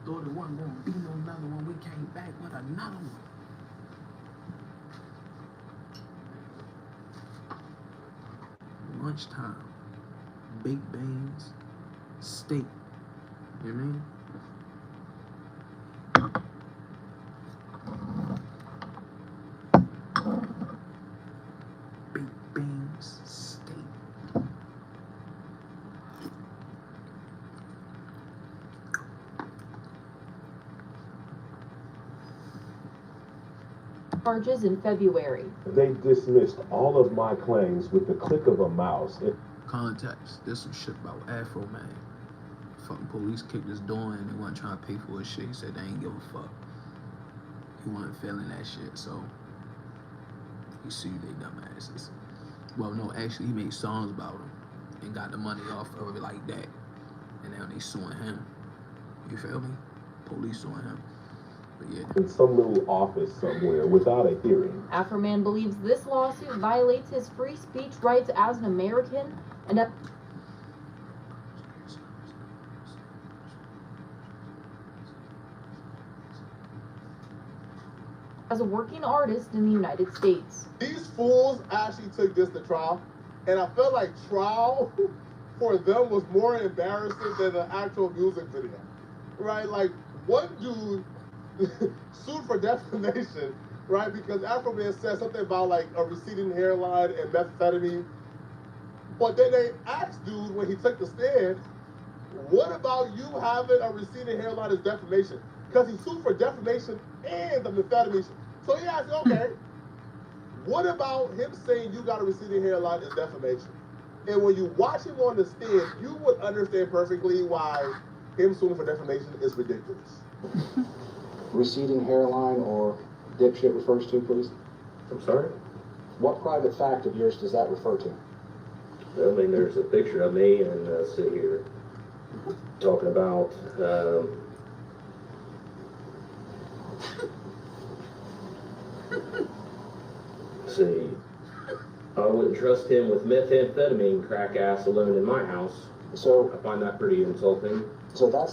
thought it wasn't gonna be no another one. We came back with another one. Lunchtime, baked beans, steak. You know what I mean? Baked beans, steak. Charges in February. They dismissed all of my claims with the click of a mouse. Context. There's some shit about Afro Man. Fucking police kicked his door and they wasn't trying to pay for his shit. He said they ain't give a fuck. He wasn't feeling that shit, so he sued they dumbasses. Well, no, actually he made songs about him and got the money off of it like that. And now they suing him. You feel me? Police suing him. But yeah. In some little office somewhere without a hearing. Afroman believes this lawsuit violates his free speech rights as an American and as a working artist in the United States. These fools actually took this to trial, and I felt like trial for them was more embarrassing than the actual music video, right? Like, one dude sued for defamation, right? Because Afroman said something about like a receding hairline and methamphetamine. But then they asked dude when he took the stand, what about you having a receding hairline as defamation? Because he sued for defamation and the methamphetamine. So he asked, okay, what about him saying you got a receding hairline as defamation? And when you watch him on the stand, you would understand perfectly why him suing for defamation is ridiculous. Receding hairline or dipshit refers to, please? I'm sorry? What private fact of yours does that refer to? I mean, there's a picture of me and sit here talking about see, I wouldn't trust him with methamphetamine crack ass alone in my house. So I find that pretty insulting. So that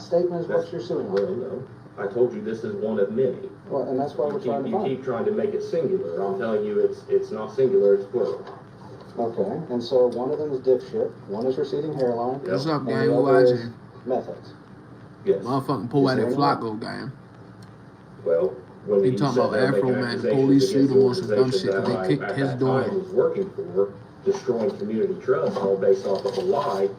statement is what you're suing Well, on? no. I told you this is one of many. Well, and that's why we're trying to You find. keep trying to make it singular. I'm telling you it's not singular, it's plural. Okay, and so one of them is dipshit, one is receding hairline. Yep. What's up, and gang? the Who other is watching? methods. Yes. Motherfucking poetic Is there Flacco, gang. Well, when He you talking said about that, Afro making Man, the accusations police against sued him on the some dumb organization shit 'cause that they I, kicked at his that door time, in. was working for, destroying community trust, all based off of a lie.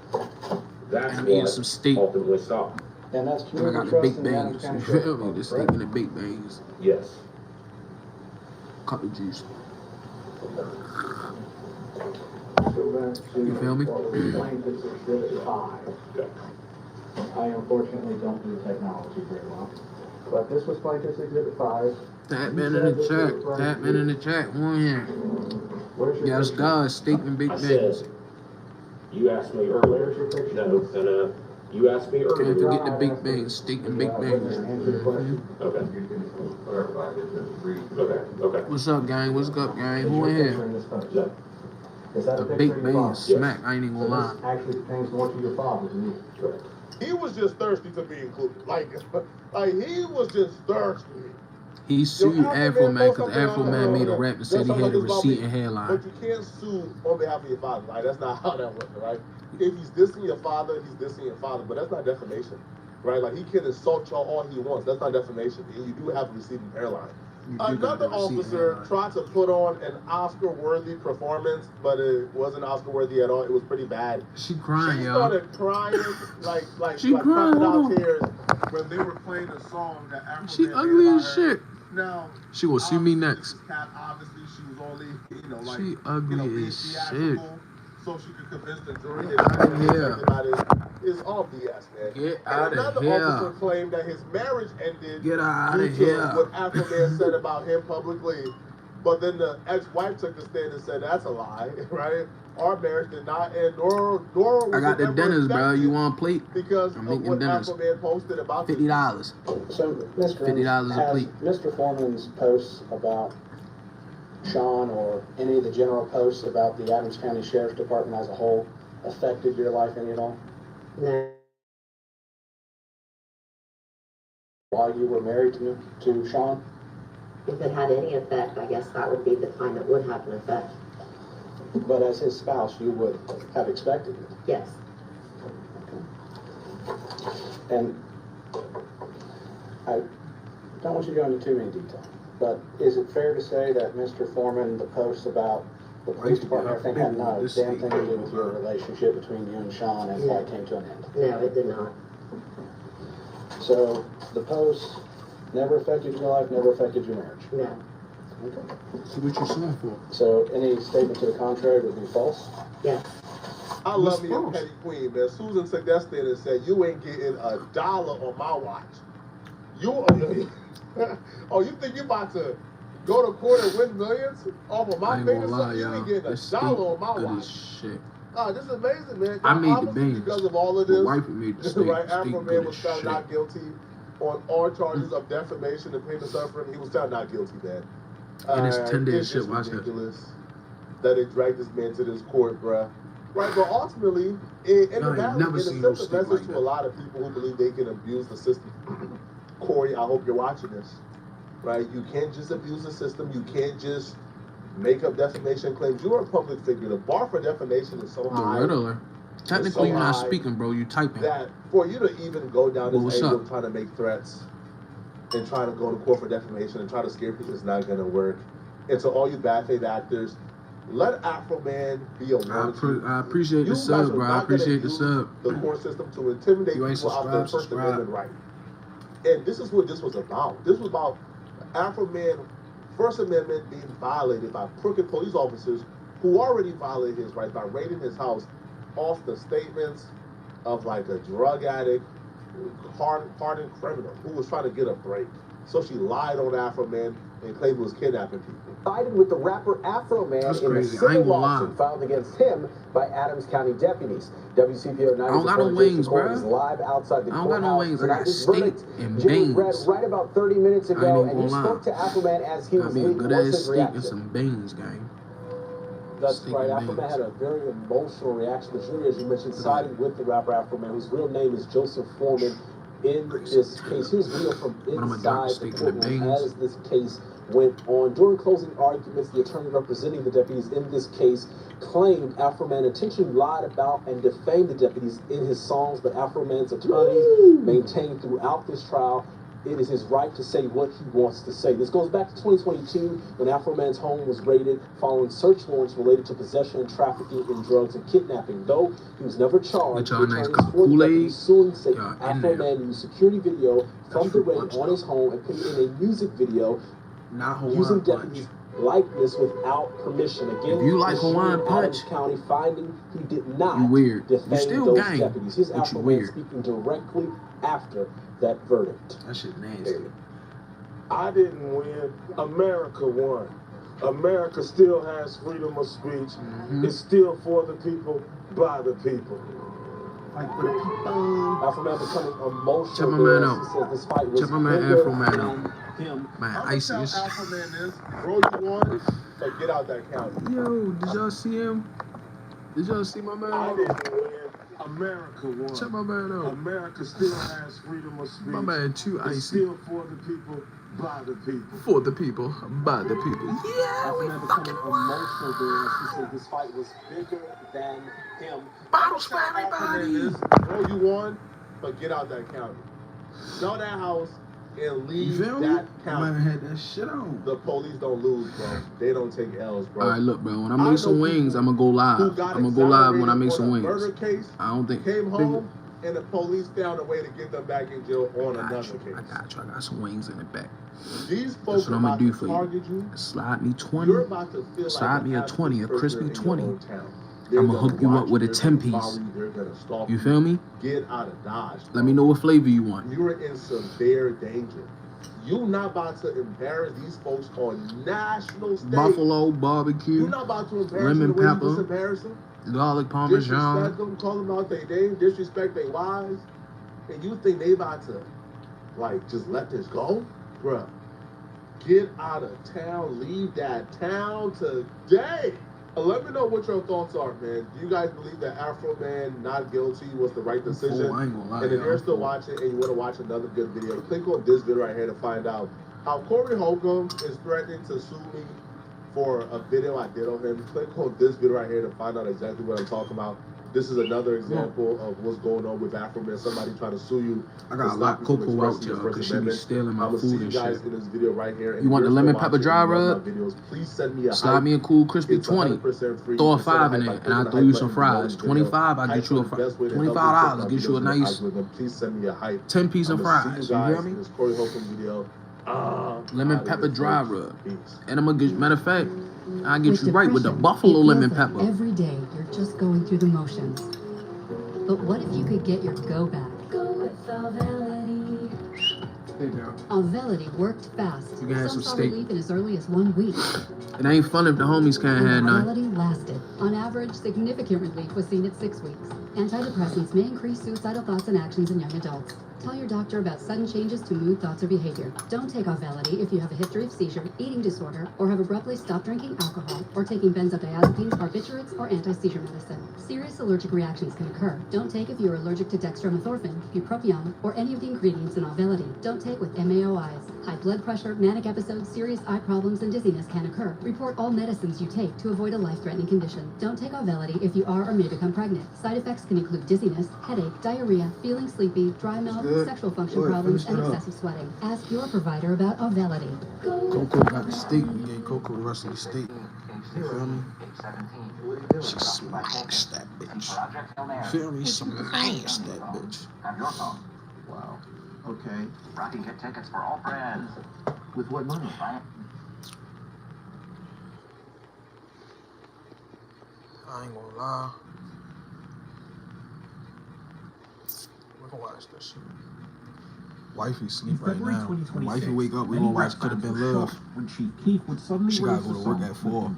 That's I'm eating what some steak. ultimately stopped. And that's And I community got the trust big in the Adams bangs. County You Sheriff's feel me? The Department, steak correct? and the big bangs. Yes. Cut the juice. You feel me? Plaintiff's Exhibit 5. I unfortunately don't do technology very well. But this was Plaintiff's Exhibit 5. Tap in the chat. Tap in the chat. One here. Where's your Yes, picture? God. Steak and big I bangs. said, you asked me Where's earlier. your picture? No. You asked me Can't earlier. forget the big bangs. Steak and big bangs. Answer the question. Okay. Okay. What's up, gang? What's up, gang? Is Who your in picture here? in this photo? No. Is that The a picture big of your bangs. father? Smack. I ain't even So gonna lie. this actually pertains more to your father than you. Correct. He was just thirsty to be included. Like he was just thirsty. He sued Afro Man because Afro Man made a rap rap and said he had a receding hairline. But you can't sue on behalf of your father. Like, that's not how that works, right? If he's dissing your father, he's dissing your father. But that's not defamation, right? Like, he can insult y'all all he wants. That's not defamation. And you do have a receding hairline. You do got Another the receding officer hairline. tried to put on an Oscar-worthy performance, but it wasn't Oscar-worthy at all. It was pretty bad. She crying, She y'all. started crying like She crying, crocodile hold on. tears when they were playing a song that Afro She Man ugly made about as her. shit. Now She will sue me obviously, next. this is Cat, obviously, she was only, like, She ugly being as theatrical so she could convince the jury Get that outta nothing here. about it is all BS, man. Get And outta another here. officer claimed that his marriage ended Get outta due to here. what Afro Man said about him publicly. But then the ex-wife took the stand and said that's a lie, right? Our marriage did not end, nor was I got it the ever dinners, bro. affected You want a plate? because I'm of making what dinners. Afro Man posted about this. $50. So, Mr. $50 a has plate. Mr. Foreman's posts about Sean or any of the general posts about the Adams County Sheriff's Department as a whole affected your life any at all? No. while you were married to Sean? If it had any effect, I guess that would be the time it would have an effect. But as his spouse, you would have expected it. Yes. And I don't want you to go into too many details, but is it fair to say that Mr. Foreman, the posts about the police department, I think, had not a damn thing to do with your relationship between you and Sean and why it came to an end? No, it did not. So the posts never affected your life, never affected your marriage? No. Okay. So what you suing for? So any statement to the contrary would be false? Yes. I love me a petty queen, man. Susan Segesta and said, you ain't getting $1 on my watch. Oh, you think you about to go to court and win millions off of my finger? You ain't getting $1 on my watch. Shit. Oh, this is amazing, man. I made the Obviously, beans. because of all of this, My wife made the steak. right? Steak Afro good Man as was found shit. not guilty on all charges of defamation and pain and suffering. He was found not guilty, man. And it's 10 days It's shit, just watch it. ridiculous that they dragged this man to this court, bruh. Right, but ultimately, in No, the I ain't never it seen no sends a steak message like to that. a lot of people who believe they can abuse the system. Corey, I hope you're watching this. Right, you can't just abuse the system. You can't just make up defamation claims. You're a public figure. The bar for defamation is so The high Riddler. Technically, you're not high speaking, bro. You typing. that for you to even go down Well, this what's angle up? of trying to make threats and trying to go to court for defamation and try to scare people is not going to work. And to all you bad faith actors, let Afro Man be a warning. I appreciate the You guys sub, are bro. I not gonna appreciate the use sub. The court system to intimidate You ain't people out their First Amendment right. And this is what this was about. This was about Afro Man First Amendment being violated by crooked police officers who already violated his rights by raiding his house off the statements of like a drug addict, hardened criminal who was trying to get a break. So she lied on Afro Man and claimed he was kidnapping people. Sided with the rapper Afro Man That's in the crazy. I civil ain't gonna lawsuit lie. filed against him by Adams County deputies. WCPO 90 I don't got no wings, court bruh. is live outside the I don't got no courthouse wings. I tonight. got This steak verdict, and Jimmy, read beans. right about 30 minutes I ain't ago, even and you gonna spoke lie. to Afro Man as he Got was me a leaving. good What's ass his steak reaction? and some beans, gang. That's Steak right. and Afro Man beans. had a very emotional reaction. The jury, as you mentioned, sided with the rapper Afro Man, whose real name is Joseph Foreman. In this case, here's video from inside the courtroom as this case went on. During closing arguments, the attorney representing the deputies in this case claimed Afro Man intentionally lied about and defamed the deputies in his songs, but Afro Man's attorney maintained throughout this trial it is his right to say what he wants to say. This goes back to 2022 when Afro Man's home was raided following search warrants related to possession and trafficking in drugs and kidnapping. Though he was never charged, Get y'all a nice attorneys cup of for the Kool-Aid. deputies suing say Y'all in Afro there. Man used security video from That's the fruit raid punch, on though. his home and put it in a music video Not using Hawaiian punch. deputies likeness without permission. Again, If you like the jury Hawaiian in punch, Adams County finding he did not you weird. You defame still those gang, deputies. Here's but you Afro Man weird. speaking directly after that verdict. That shit nasty. I didn't win. America won. America still has freedom of speech. It's still for the people, by the people. Like for the people. Afro Man becoming emotional. Check my man there, out. He says this fight was Check my man bigger Afro Man out. than him. Man, I'm icy gonna as tell Afro Man this, bro, you won, but get out that county. Yo, did y'all see him? Did y'all see my man? I didn't win. America won. Check my man out. America still has freedom of speech. My man too It's icy. still for the people, by the people. For the people, by the people. Yeah, Afro we Man fucking becoming won. emotional there. He said this fight was bigger than him. Bottles for Afro Man everybody. this, bro, you won, but get out that county. Sell that house and You leave feel me? that My man county. had that shit on. The police don't lose, bro. They don't take L's, bro. All right, look, bro. When I I make some know wings, people I'm gonna go live. who got I'm gonna go live when I exonerated make on some a wings. murder case, I don't think. came home, and the police found a way to get them back in jail on I another got you. case. I got you. I got some wings in the back. These That's folks what are I'm gonna about do to for you. target you. Slide me 20. You're about to feel Slide like me a 20, a crispy 20. They're I'ma gonna hook you up watch with a they're 10 gonna follow piece. you, they're gonna stalk You feel me? Get out of Dodge. Let me know what flavor you want. You're in severe danger. You're not about to embarrass these folks on national stage. Buffalo barbecue, You're not about to embarrass lemon them the way you pepper, just embarrass them. garlic Disrespect parmesan. them, call them out their name, disrespect their wives, and you think they about to, like, just let this go? Bruh, get out of town, leave that town today. Let me know what your thoughts are, man. Do you guys believe that Afro Man not guilty was the right decision? I ain't gonna lie, And if y'all. you're still watching and you want to watch another good video, click on this video right here to find out how Corey Holcomb is threatening to sue me for a video I did on him. Click on this video right here to find out exactly what I'm talking about. This is another example of what's going on with Afro Man. Somebody trying to sue you. I got a lot of Coco out, y'all, because she be stealing my food and I'm gonna see you guys shit. in this video right here. You want the lemon pepper dry rub? Please send me a Slide me a cool crispy 20. 100% free. Throw a You can send 5 in hype it, by and I'll clicking throw the you hype some button below fries. this video. 25, I'll Hype get you a is the best way to help $25, me get you a push my nice algorithm. Please send me a hype. 10 piece of I'ma see fries. you You hear guys me? in this Corey Holcomb video. Lemon pepper dry rub. Peace. And I'm gonna get, matter of fact, I'll get With you right with the depression, buffalo it feels lemon like pepper. Every day you're just going through the motions. But what if you could get your go back? Go with Auvelity. Hey, girl. Auvelity worked fast. You can have some saw steak. relief in as early as 1 week. It ain't fun if the homies can't have none. Auvelity lasted. On average, significant relief was seen at 6 weeks. Antidepressants may increase suicidal thoughts and actions in young adults. Tell your doctor about sudden changes to mood, thoughts, or behavior. Don't take Auvelity if you have a history of seizure, eating disorder, or have abruptly stopped drinking alcohol, or taking benzodiazepines, barbiturates, or anti-seizure medicine. Serious allergic reactions can occur. Don't take if you are allergic to dextromethorphan, bupropion, or any of the ingredients in Auvelity. Don't take with MAOIs. High blood pressure, manic episodes, serious eye problems, and dizziness can occur. Report all medicines you take to avoid a life-threatening condition. Don't take Auvelity if you are or may become pregnant. Side effects can include dizziness, headache, diarrhea, feeling sleepy, dry mouth, sexual function problems, and excessive sweating. Ask your provider about Auvelity. Coco got the steak. We gave Coco the rest of the steak. You feel me? She smacks that bitch. You feel me? Smacks that bitch. Wow. Okay. Rocky get tickets for all friends. With what money? I ain't gonna lie. We're gonna watch this shit. Wifey sleep right now. When wifey wake up, we gonna watch Could Have Been Love. When Chief Keef would suddenly She gotta go to work at 4.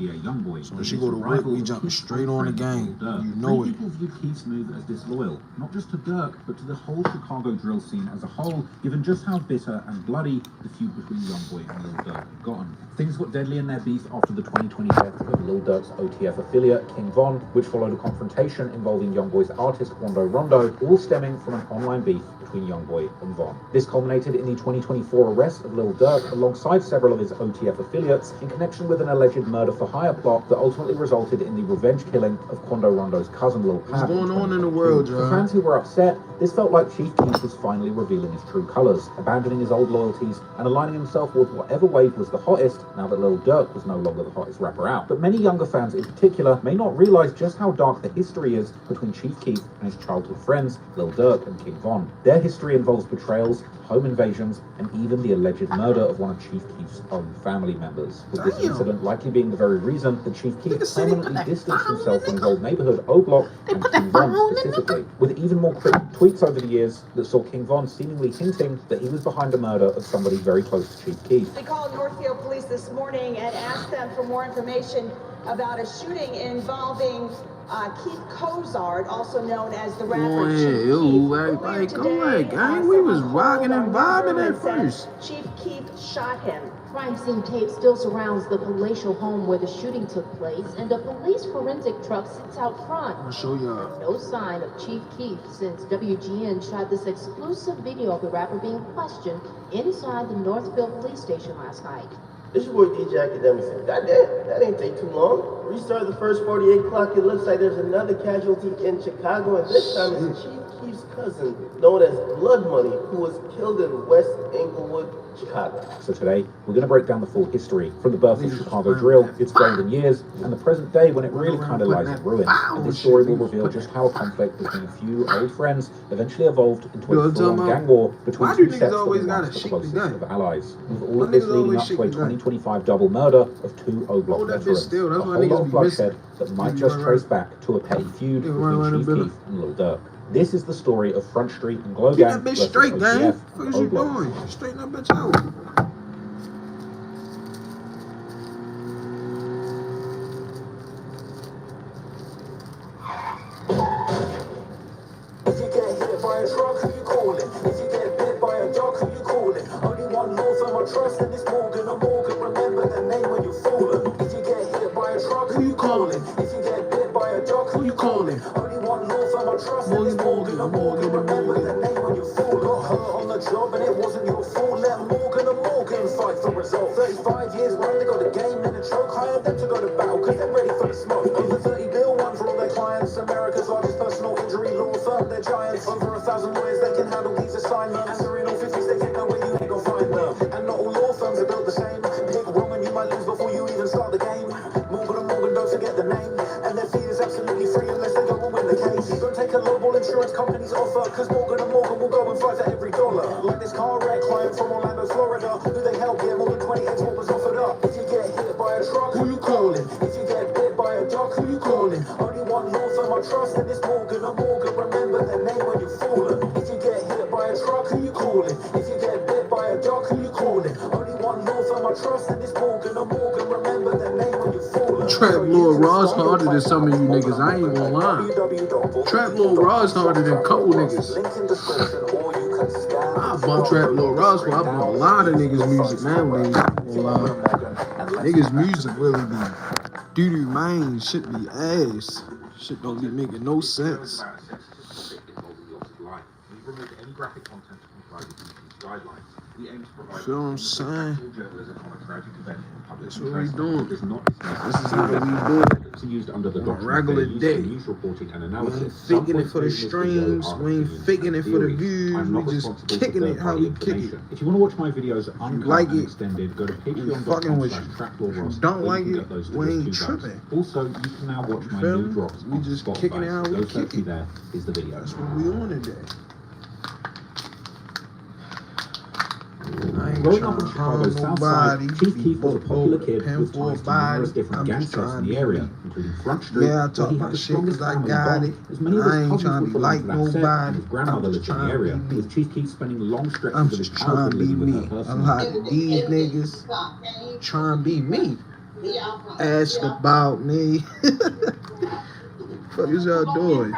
So when she go to work, we jumping straight on the game. You know it. People viewed Keef's move as disloyal, not just to Dirk, but to the whole Chicago drill scene as a whole, given just how bitter and bloody the feud between Youngboy and Lil Durk had gotten. Things got deadly in their beef after the 2020 death of Lil Durk's OTF affiliate, King Von, which followed a confrontation involving Youngboy's artist Quando Rondo, all stemming from an online beef between Youngboy and Von. This culminated in the 2024 arrest of Lil Durk alongside several of his OTF affiliates in connection with an alleged murder-for-hire plot that ultimately resulted in the revenge killing of Quando Rondo's cousin Lil Pab. What's going on in the world, For John? fans who were upset, this felt like Chief Keef was finally revealing his true colours, abandoning his old loyalties and aligning himself with whatever wave was the hottest now that Lil Durk was no longer the hottest rapper out. But many younger fans in particular may not realise just how dark the history is between Chief Keef and his childhood friends, Lil Durk and King Von. Their history involves betrayals, home invasions, and even the alleged murder of one of Chief Keef's own family members, with this incident likely being the very reason that Chief Keef permanently distanced himself from his old neighborhood, O-Block, and King Von specifically, with even more cryptic tweets over the years that saw King Von seemingly hinting that he was behind the murder of somebody very close to Chief Keef. We called Northfield Police this morning and asked them for more information about a shooting involving Keith Cozart, also known as the rapper Chief Keef. Ew, everybody go ahead, gang. We was rocking and vibing at first. Chief Keef shot him. Crime scene tape still surrounds the palatial home where the shooting took place, and a police forensic truck sits out front. I'll show y'all. No sign of Chief Keef since WGN shot this exclusive video of the rapper being questioned inside the Northfield police station last night. This your boy DJ Academic. That ain't take too long. Restart the first 48 clock. It looks like there's another casualty in Chicago, and this time it's Chief Keef's cousin, known as Blood Money, who was killed in West Englewood, Chicago. So today, we're going to break down the full history, from the birth of Chicago drill, its golden years, and the present day when it really kind of lies in ruins. And this story will reveal just how a conflict between a few old friends eventually evolved into a full-on gang war between two sets that were once the closest of allies. With all of this leading up to a 2025 double murder of two O-Block veterans. A whole lot of bloodshed that might just trace back to a petty feud between Chief Keef and Lil Durk. This is the story of Front Street and Glow Gang Keep that bitch versus straight, gang. OTF What and is you O-Block. doing? Straighten that bitch out. If you get hit by a truck, who you calling? If you get bit by a dog, who you calling? Only one law firm I trust, and it's Morgan. Remember the name when you're falling. If you get hit by a truck, who you calling? law firm I trust, and it's Morgan & Morgan. Remember the name when you fall. Got hurt on the job and it wasn't your fault. Let Morgan & Morgan fight for results. 35 years running, they got the game in a choke. Hired them to go to battle because they're ready for the smoke. Over 30 bill, one for all their clients. America's largest personal injury law firm, they're giants. Over 1,000 lawyers, they can handle these assignments. And they're in all 50 states, you know where you ain't gonna find them. And not all law firms are built the same. Pick wrong and you might lose before you even start the game. Morgan & Morgan, don't forget the name. And their fee is absolutely free unless they go and win the case. Don't take a lowball insurance company's offer, cause Morgan & Morgan will go and fight for every dollar. Like this car wreck client from Orlando, Florida, who they helped get more than 20x what was offered up. If you get hit by a truck, who you calling? If you get bit by a dog, who you calling? Only one law firm I trust, and it's Morgan & Morgan. Remember their name when you've fallen. If you get hit by a truck, who you calling? If you get bit by a dog, who you calling? Only one law firm I trust, and it's Morgan & Morgan. Remember their name when you've fallen. Trap Lord Raw's harder than some of you niggas. I ain't gonna lie. Trap Lord Raw's harder than a couple niggas. I bump Trap Lord Raw's, but I bump a lot of niggas' music nowadays. Niggas' music really be doo-doo, man. Shit be ass. Shit don't be making no sense. Feel what I'm saying? That's what we doing. This is how we do it. Used under the on a regular day. We ain't faking it for the streams. We ain't faking it for the views. We just kicking it how we kick it. If you want to watch my videos like it, extended, go to patreon.com/trapdoorross. Don't like it, we ain't tripping. Also, you can now watch my new drops. We just kicking it how we kick it. There is the video. That's what we on today. Growing up in Chicago's South Side, Chief Keef was a popular kid with ties to numerous different gangsters in the area, including Front Street, yeah, I where talk he had about the shit because strongest I family got bond, it. as many of his I ain't cousins trying would to be follow like to that set, and nobody. his grandmother lived in the area, with Chief Keef spending long stretches of his trying childhood to be living with her me. A personally. lot of these niggas trying to be me. Ask about me. What is y'all doing?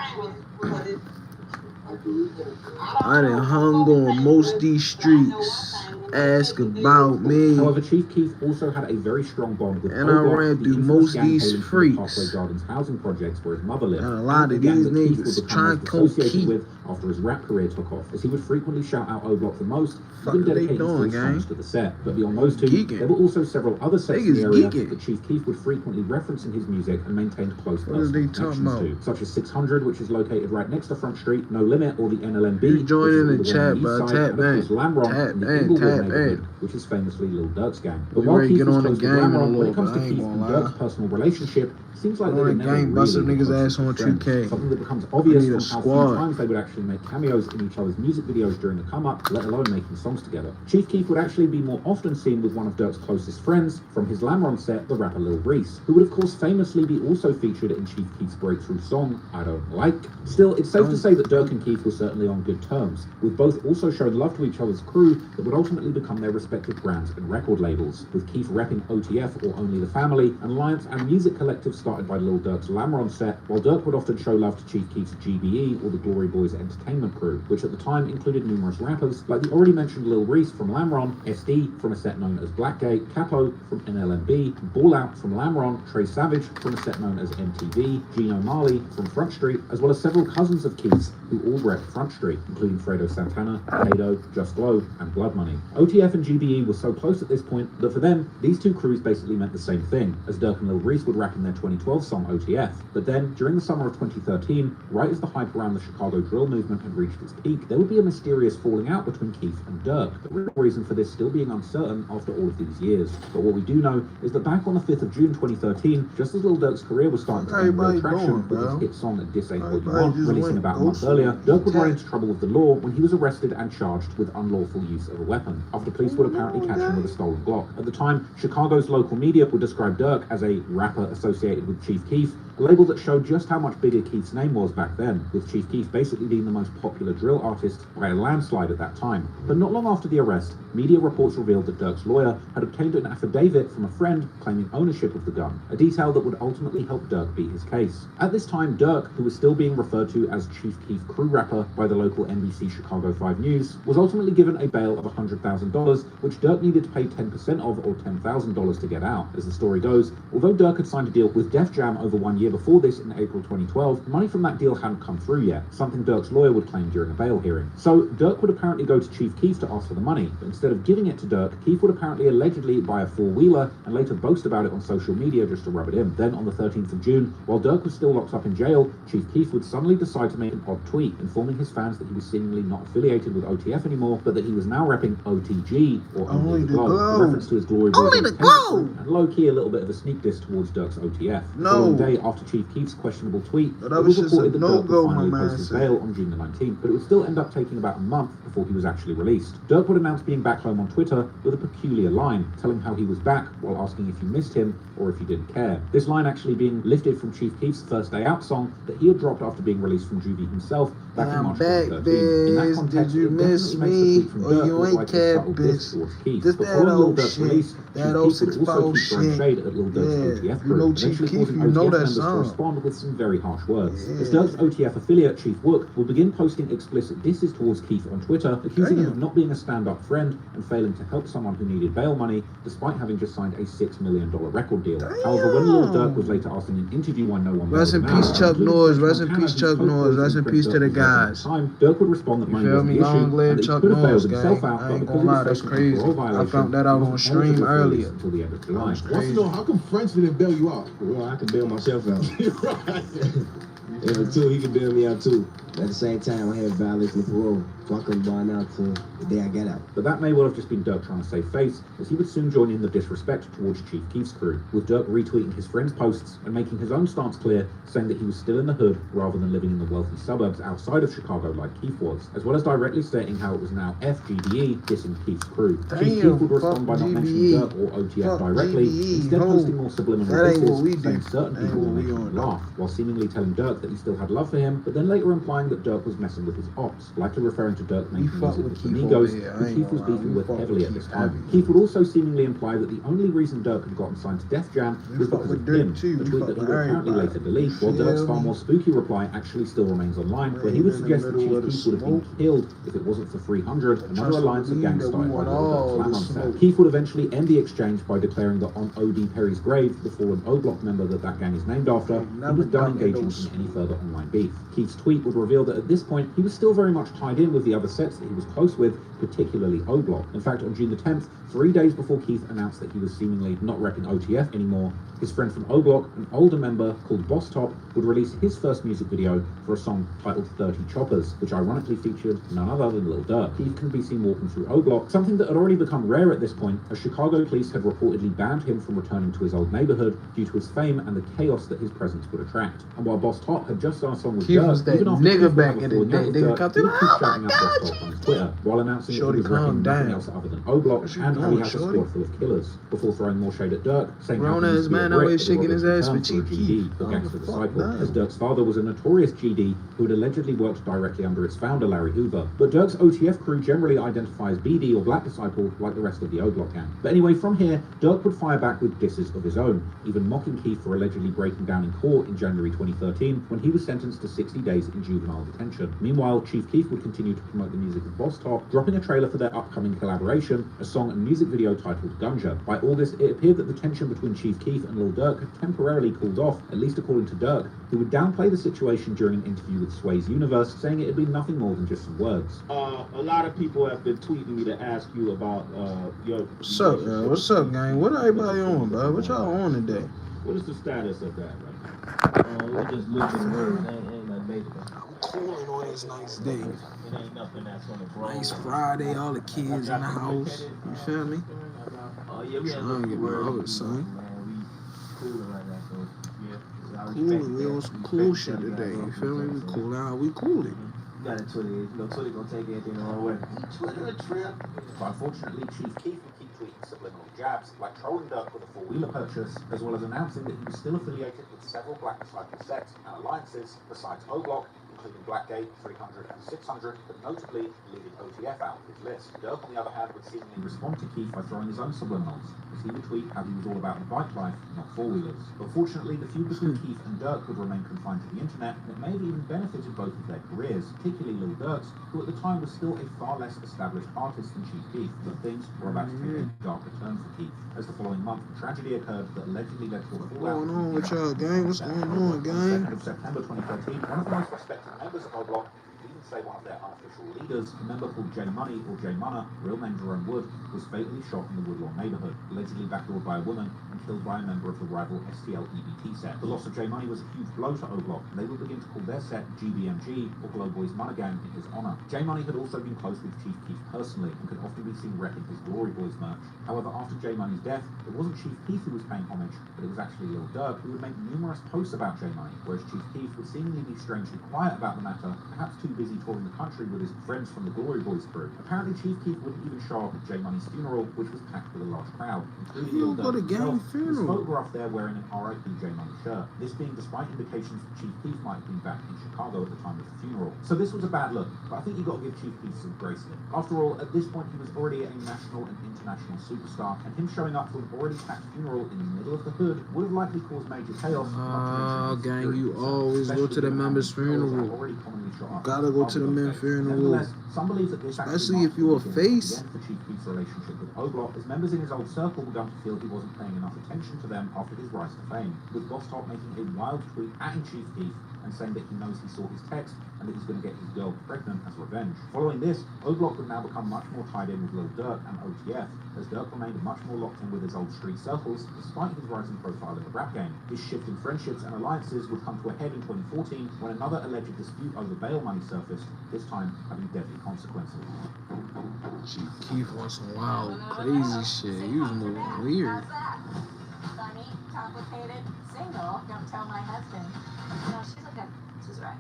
I done hung on most these streets. Ask about me. However, Chief Keef also had a very strong bond with and I ran through most of these freaks. Parkway Gardens housing projects where his mother lived. And a lot of these niggas trying to associated with after his rap career took off, as he would frequently shout out O-Block the most. Fuck are they doing, gang? To the set. But beyond those two, there were also several other sets in the area that Chief Keef would frequently reference in his music and maintained close personal connections to, such as 600, which is located right next to Front Street, No Limit, or the NLMB. You join in the chat, bro. Tap in. Tap in. Which is famously Lil Durk's gang. But while Keef is close with Lamron, when it comes to Keef and Durk's personal relationship, seems like they were never really niggas ass on 2K. Something that becomes obvious from how few times they would actually make cameos in each other's music videos during the come-up, let alone making songs together. Chief Keef would actually be more often seen with one of Durk's closest friends from his Lamron set, the rapper Lil Reese, who would of course famously be also featured in Chief Keef's breakthrough song, I Don't Like. Still, it's safe to say that Durk and Keef were certainly on good terms, with both also showing love to each other's crew that would ultimately become their respective brands and record labels, with Keef repping OTF or Only the Family, and Alliance and Music Collective started by Lil Durk's Lamron set, while Durk would often show love to Chief Keef's GBE or the Glory Boys Entertainment crew, which at the time included numerous rappers like the already mentioned Lil Reese from Lamron, SD from a set known as Blackgate, Capo from NLMB, Ball Out from Lamron, Trey Savage from a set known as MTV, Gino Marley from Front Street, as well as several cousins of Keef's who all repped Front Street, including Fredo Santana, Kado, Just Glow, and Blood Money. OTF and GBE were so close at this point that for them, these two crews basically meant the same thing, as Durk and Lil Reese would rap in their 2012 song OTF. But then, during the summer of 2013, right as the hype around the Chicago drill movement had reached its peak, there would be a mysterious falling out between Keef and Durk, the real reason for this still being uncertain after all of these years. But what we do know is that back on the 5th of June 2013, just as Lil Durk's career was starting to gain real traction with his hit song Diss Ain't What You Want, releasing about a month earlier, Durk would run into trouble with the law when he was arrested and charged with unlawful use of a weapon, after police would apparently catch him with a stolen Glock. At the time, Chicago's local media would describe Durk as a rapper associated with Chief Keef, a label that showed just how much bigger Keef's name was back then, with Chief Keef basically being the most popular drill artist by a landslide at that time. But not long after the arrest, media reports revealed that Durk's lawyer had obtained an affidavit from a friend claiming ownership of the gun, a detail that would ultimately help Durk beat his case. At this time, Durk, who was still being referred to as Chief Keef crew rapper by the local NBC Chicago 5 News, was ultimately given a bail of $100,000, which Durk needed to pay 10% of, or $10,000 to get out. As the story goes, although Durk had signed a deal with Def Jam over 1 year before this, in April 2012, money from that deal hadn't come through yet, something Dirk's lawyer would claim during a bail hearing. So Dirk would apparently go to Chief Keef to ask for the money, but instead of giving it to Dirk, Keef would apparently allegedly buy a four-wheeler and later boast about it on social media just to rub it in. Then on the 13th of June, while Dirk was still locked up in jail, Chief Keef would suddenly decide to make an odd tweet, informing his fans that he was seemingly not affiliated with OTF anymore, but that he was now repping OTG, or Only the Glow, a reference to his Glory Boys and low-key a little bit of a sneak diss towards Dirk's OTF. The following day after Chief Keef's questionable tweet, it was reported that Dirk would finally post his bail on June the 19th, but it would still end up taking about a month before he was actually released. Dirk would announce being back home on Twitter with a peculiar line, telling how he was back while asking if you missed him or if you didn't care. This line actually being lifted from Chief Keef's First Day Out song that he had dropped after being released from juvie himself back in March 2013. In that context, did you miss me? Or you ain't care, bitch. This that old shit. That old 6-5 shit. Shade at Lil Durk's OTF You know Chief Keef, you know that song. song. Respond with some very harsh words. As Dirk's OTF affiliate, Chief Wook, will begin posting explicit disses towards Keef on Twitter, accusing him of not being a stand-up friend and failing to help someone who needed bail money, despite having just signed a $6 million record deal. However, when Lil Durk was later asked in an interview why no one Rest in peace, Chuck Norris. Rest in peace, Chuck Norris. Rest in peace to the guys. Dirk would respond that money was the issue, Long live and that he Chuck could have Norris, bailed himself gang. out, I but ain't because gonna lie, of that's the crazy. parole I violation, found that out he on wasn't stream eligible for release earlier. until the end of July. What's to know, how come Frenchman didn't bail you out? Well, I can bail myself out. Right. And until he can bail me out too. At the same time, I had violation of parole, so I couldn't bond out till the day I got out. But that may well have just been Dirk trying to save face, as he would soon join in the disrespect towards Chief Keef's crew, with Dirk retweeting his friends' posts and making his own stance clear, saying that he was still in the hood rather than living in the wealthy suburbs outside of Chicago like Keef was, as well as directly stating how it was now FGBE dissing Keef's crew. Chief Keef would respond by not mentioning Dirk or OTF directly, instead posting more subliminal disses, saying certain people were making him laugh, while seemingly telling Dirk that he still had love for him, but then later implying that Dirk was messing with his ops, likely referring to Dirk making music with Amigos, who Keef was beefing with heavily at this time. Keef would also seemingly imply that the only reason Dirk had gotten signed to Def Jam was because of him, a tweet that he would apparently later delete, while Dirk's far more spooky reply actually still remains online, where he would suggest that Chief Keef would have been killed if it wasn't for 300, another alliance of gangs started by Lil Durk's Slam on set. Keef would eventually end the exchange by declaring that on O.D. Perry's grave, the fallen O-Block member that gang is named after, he was done engaging in any further online beef. Keef's tweet would reveal that at this point, he was still very much tied in with the other sets that he was close with, particularly O-Block. In fact, on June the 10th, 3 days before Keef announced that he was seemingly not repping OTF anymore, his friend from O-Block, an older member called Boss Top, would release his first music video for a song titled 30 Choppers, which ironically featured none other than Lil Durk. Keef can be seen walking through O-Block, something that had already become rare at this point, as Chicago police had reportedly banned him from returning to his old neighborhood due to his fame and the chaos that his presence would attract. And while Boss Top had just done a song with Keef Dirk, was that nigga back in the day. Nigga come through, oh my God, Boss Top on his Twitter, while announcing that he was repping nothing else other than O-Block, and how he has a squad full of killers, before throwing more shade at Dirk, saying how he man always shaking his ass for Chief Keef. The Gangster Disciple, as Dirk's father was a notorious GD who had allegedly worked directly under its founder, Larry Hoover. But Dirk's OTF crew generally identify as BD or Black Disciple like the rest of the O-Block gang. But anyway, from here, Dirk would fire back with disses of his own, even mocking Keef for allegedly breaking down in court in January 2013 when he was sentenced to 60 days in juvenile detention. Meanwhile, Chief Keef would continue to promote the music of Boss Top, dropping a trailer for their upcoming collaboration, a song and music video titled Gunja. By August, it appeared that the tension between Chief Keef and Lil Durk had temporarily cooled off, at least according to Dirk, who would downplay the situation during an interview with Sway's Universe, saying it had been nothing more than just some words. A lot of people have been tweeting me to ask you about your... What's up, man? What's up, gang? What everybody on, bro? What y'all on today? What is the status of that right now? We're just looking words. Ain't nothing major. I'm cooling on this nice day. It ain't nothing that's on the grow. Nice Friday, all the kids in the house. You feel me? Oh, yeah, we trying to get my other son. We cooling right now, so yeah. Cool, we on some cool shit today. You feel me? We cool out. We cool it. You got a Twitter. You know, Twitter gonna take everything the wrong way. Twitter a trip. But unfortunately, Chief Keef would keep tweeting subliminal jabs, like trolling Dirk with a four-wheeler purchase, as well as announcing that he was still affiliated with several Black Disciple sets and alliances besides O-Block, including Blackgate, 300 and 600, but notably leaving OTF out of his list. Dirk, on the other hand, would seemingly respond to Keith by throwing his own subliminals, as he would tweet how he was all about the bike life, not four-wheelers. But fortunately, the feud between Keith and Dirk would remain confined to the internet, and it may have even benefited both of their careers, particularly Lil Durk's, who at the time was still a far less established artist than Chief Keef. But things were about to take a darker turn for Keith, as the following month, a tragedy occurred that allegedly led to a fallout. What's going on with y'all, gang? What's going on, gang? On 2nd of September 2013, one of the most respected members of O-Block, even say one of their unofficial leaders, a member called J Money or J Munna, real name Jerome Wood, was fatally shot in the Woodlawn neighborhood, allegedly backdoored by a woman and killed by a member of the rival STL EBT set. The loss of J Money was a huge blow to O-Block, and they would begin to call their set GBMG, or Glow Boys Munna Gang, in his honor. J Money had also been close with Chief Keef personally, and could often be seen repping his Glory Boys merch. However, after J Money's death, it wasn't Chief Keef who was paying homage, but it was actually Lil Durk, who would make numerous posts about J Money, whereas Chief Keef would seemingly be strangely quiet about the matter, perhaps too busy touring the country with his friends from the Glory Boys crew. Apparently, Chief Keef wouldn't even show up at J Money's funeral, which was packed with a large crowd, including Lil Durk himself, who was photographed there wearing an RIP J Money shirt. This being despite indications that Chief Keef might have been back in Chicago at the time of the funeral. So this was a bad look, but I think you've got to give Chief Keef some grace here. After all, at this point he was already a national and international superstar, and him showing up to an already packed funeral in the middle of the hood would have likely caused major chaos. Gang, you always go to the member's funeral. Gotta go to the men's funeral. Especially if you're a face. For Chief Keef's relationship with O-Block, as members in his old circle began to feel he wasn't paying enough attention to them after his rise to fame, with Boss Top making a wild tweet at Chief Keef and saying that he knows he saw his text and that he's going to get his girl pregnant as revenge. Following this, O-Block would now become much more tied in with Lil Durk and OTF, as Durk remained much more locked in with his old street circles, despite his rising profile in the rap game. This shift in friendships and alliances would come to a head in 2014, when another alleged dispute over bail money surfaced, this time having deadly consequences. Chief Keef on some wild, crazy shit. He was moving weird. Funny, complicated, single, don't tell my husband. No, she's okay. She's right.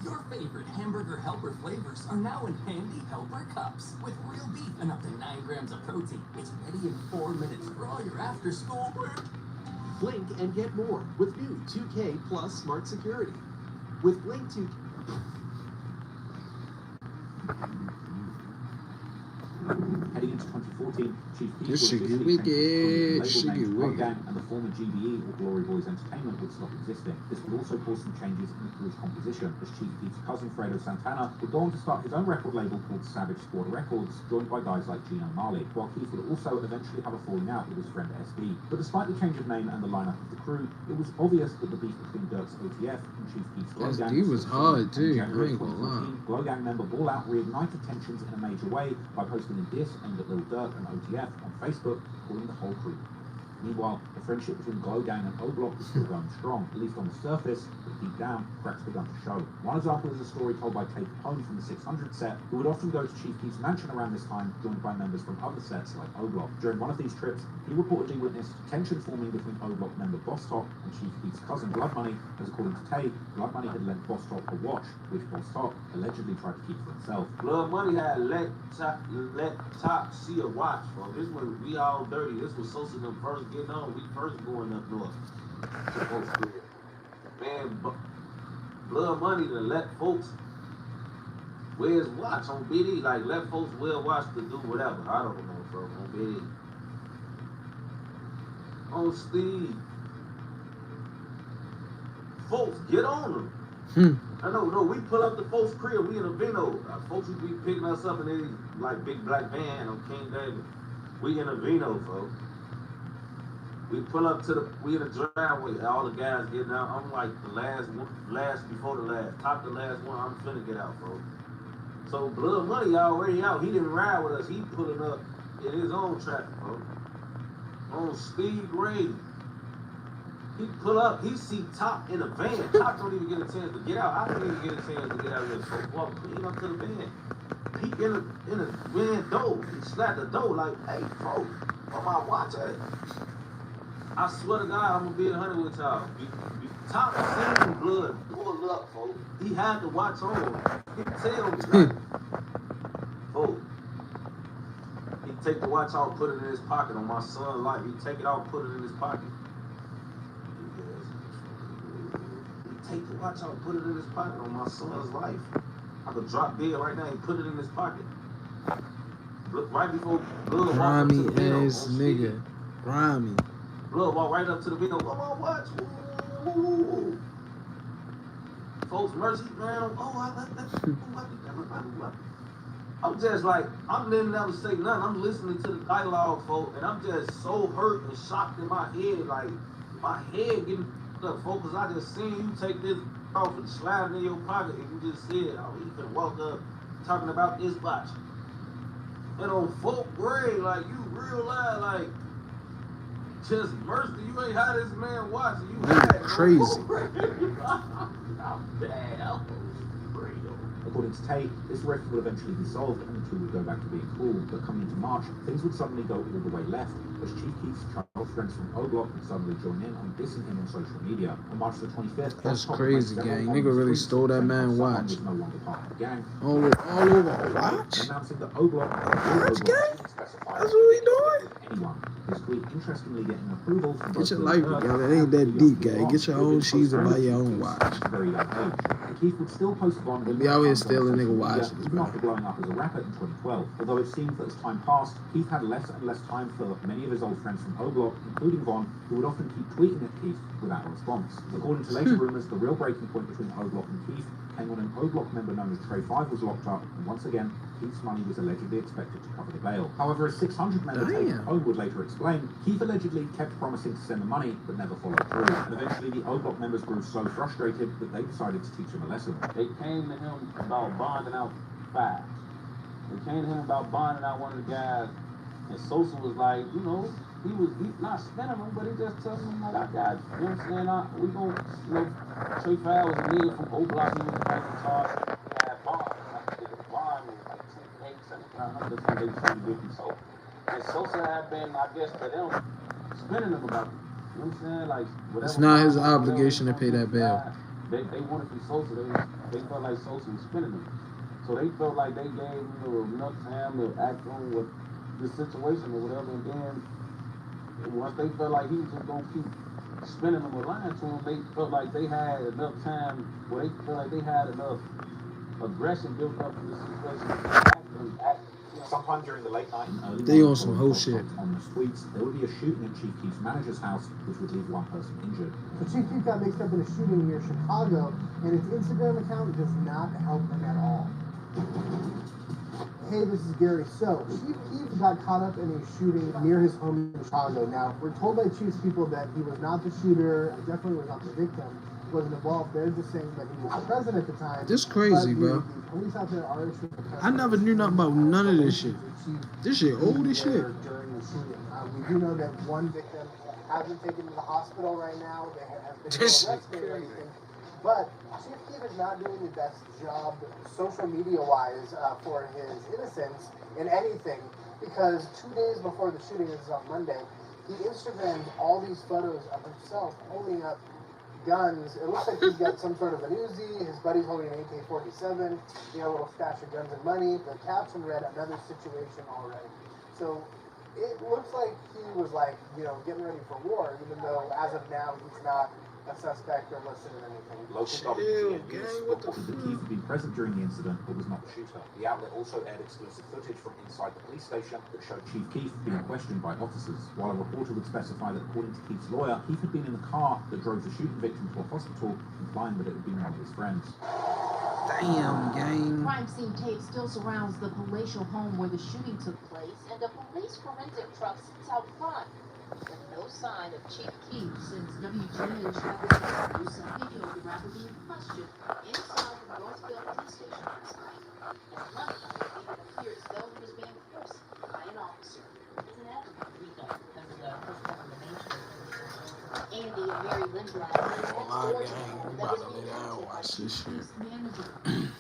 Your favorite hamburger helper flavors are now in handy helper cups with real beef and up to 9 grams of protein. It's ready in 4 minutes for all your after-school work. Blink and get more with new 2K Plus Smart Security. With Blink 2K... Heading into 2014, Chief Keef This shit get wicked. Shit get wicked. And the former GBE or Glory Boys Entertainment would stop existing. This would also cause some changes in the crew's composition, as Chief Keef's cousin Fredo Santana would go on to start his own record label called Savage Squad Records, joined by guys like Gino Marley, while Keef would also eventually have a falling out with his friend SD. But despite the change of name and the lineup of the crew, it was obvious that the beef between Durk's OTF and Chief Keef's Glow Gang was hard too, I ain't gonna lie. Glow Gang member Ball Out reignited tensions in a major way by posting a diss aimed at Lil Durk and OTF on Facebook, calling the whole crew. Meanwhile, the friendship between Glow Gang and O-Block was still going strong, at least on the surface, but deep down, cracks begun to show. One example is a story told by Tay Capone from the 600 set, who would often go to Chief Keef's mansion around this time, joined by members from other sets like O-Block. During one of these trips, he reportedly witnessed tension forming between O-Block member Boss Top and Chief Keef's cousin Blood Money, as according to Tay, Blood Money had lent Boss Top a watch, which Boss Top allegedly tried to keep for himself. Blood Money had let Top see a watch, bro. This when we all dirty. This was social them first getting on. We first going up north. Supposed to. Man, Blood Money to let folks wear his watch on BD. Like, let folks wear a watch to do whatever. I don't know, bro. On BD. On Steve. Folks, get on them. I know, no, we pull up the folks' crib, we in a Vino. Folks would be picking us up in these, like, big black van on King David. We in a Vino, folks. We pull up to we in the driveway, all the guys getting out. I'm like the last before the last, top the last one, I'm finna get out, folks. So Blood Money already out. He didn't ride with us. He pulling up in his own traffic, folks. On Steve Gray. He pull up, he see Top in a van. Top don't even get a chance to get out. I don't even get a chance to get out of here. So walk clean up to the van. He in a van door. He slapped the door like, hey, folks, on my watch at? I swear to God, I'm gonna be 100 with y'all. Top seen Blood pull up, folks. He had the watch on. He tell me, like, folks. He take the watch off, put it in his pocket. On my son's life, he take it off, put it in his pocket. take the watch out, put it in his pocket on my son's life. I could drop dead right now and put it in his pocket. Right before Blood walked up to the Grimy window. ass nigga. Grimy. Blood walked right up to the window. Whoa, whoa, watch. Ooh. Folks, mercy, man. I'm just like, I'm letting never say nothing. I'm listening to the dialogue, folks, and I'm just so hurt and shocked in my head. Like, my head getting up, folks, because I just seen you take this off and slide it in your pocket, and you just said, oh, you could walk up talking about this watch. And on folk grade, like, you real live, like, just mercy, you ain't had this man watching. You had crazy. According to Tate, this rift would eventually be solved and the two would go back to being cool, but coming into March, things would suddenly go all the way left, as Chief Keef's child friends from O-Block would suddenly join in on dissing him on social media. On March the 25th, that's crazy, gang. Nigga really stole that man watch. No longer part of the gang. All over watch? Announcing that O-Block watch gang? That's what we doing? Anyone. This tweet interestingly getting approval from get your life together. It ain't that deep, gang. Get your own shoes and buy your own watch. Very young age. Keith would still post Bond be out here stealing nigga watches, bro. After blowing up as a rapper in 2012. Although it seems that as time passed, Keith had less and less time for many of his old friends from O-Block, including Von, who would often keep tweeting at Keith without a response. According to later rumors, the real breaking point between O-Block and Keith came when an O-Block member known as Trey 5 was locked up, and once again, Keith's money was allegedly expected to cover the bail. However, as 600 member Tate Cone would later explain, Keith allegedly kept promising to send the money, but never followed through. And eventually, the O-Block members grew so frustrated that they decided to teach him a lesson. They came to him about bonding out 5. They came to him about bonding out one of the guys, and Sosa was like, you know, he not spending them, but he just telling him like, I got, you know what I'm saying? We gon', you know, Trey Fowler was a nigga from O-Block, he was like in charge, he had bond, like the bond was like 6, 8, 7 that's what they trying to get him. So, and Sosa had been, I guess, to them, spending them about, you know what I'm saying? Like, whatever. It's not his obligation to pay that bail. They wanted from Sosa, they felt like Sosa was spending them. So they felt like they gave him enough time to act on what the situation or whatever, and then once they felt like he was just gonna keep spending them or lying to him, they felt like they had enough time, where they felt like they had enough aggression built up in the situation to act. Sometime during the late night and early they on some whole shit. On the streets, there would be a shooting at Chief Keef's manager's house, which would leave one person injured. So Chief Keef got mixed up in a shooting near Chicago, and his Instagram account does not help him at all. Hey, this is Gary. So, Chief Keef got caught up in a shooting near his home in Chicago. Now, we're told by Chief's people that he was not the shooter, definitely was not the victim, wasn't involved. They're just saying that he was present at the time. This crazy, bro. The police out there are issuing I never knew nothing about none of this shit. This shit old as shit. During the shooting. We do know that one victim has been taken to the hospital right now. They have been arrested or anything. But Chief Keef is not doing the best job social media-wise for his innocence in anything, because 2 days before the shooting, this is on Monday, he Instagrammed all these photos of himself holding up guns. It looks like he's got some sort of an Uzi. His buddy's holding an AK-47. You know, a little stash of guns and money. The caption read, "Another situation already." So it looks like he was like, you know, getting ready for war, even though as of now he's not a suspect or listed in anything. Local WGN News reported that Keith had been present during the incident, but was not the shooter. The outlet also aired exclusive footage from inside the police station that showed Chief Keef being questioned by officers, while a reporter would specify that according to Keith's lawyer, Keith had been in the car that drove the shooting victim to a hospital, implying that it had been one of his friends. Damn, gang. Crime scene tape still surrounds the palatial home where the shooting took place, and a police forensic truck sits out front. With no sign of Chief Keef since WGN shot this exclusive video of the rapper being questioned inside the Northville police station last night. And Monday, it even appeared as though he was being forced by an officer. Isn't that Rico? Because of the first condemnation. Andy and Mary Lindblad, Oh my gang, we about to lay down and watch this shit. manager.